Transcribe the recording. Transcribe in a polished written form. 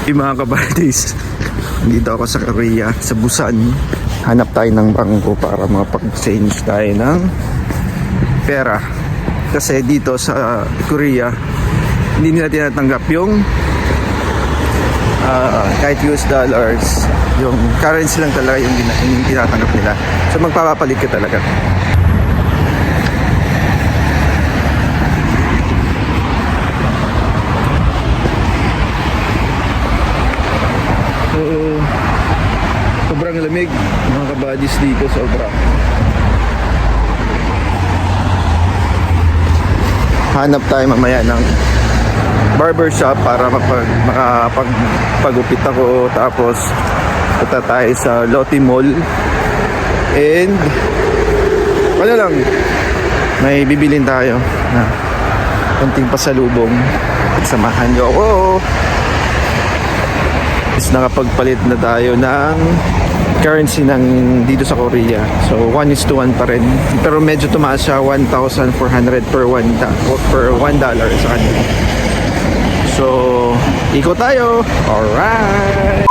Yung mga kabadis, dito ako sa Korea, sa Busan. Hanap tayo ng bangko para makapag-change tayo ng pera. Kasi dito sa Korea, hindi nila tinatanggap yung kahit US dollars. Yung currency lang talaga yung tinatanggap nila. So magpapapalit ka talaga. So, sobrang lamig mga kabadis dito, sobra. Hanap tayo mamaya ng barbershop para makapagupit ako. Tapos punta tayo sa Lotte Mall. And wala lang, may bibilin tayo na konting pasalubong. Samahan nyo ako. Is nakapagpalit na tayo ng currency ng dito sa Korea. So 1:1 pa rin. Pero medyo tumaas siya, 1,400 per $1 sa kanila. So ikot tayo. Alright.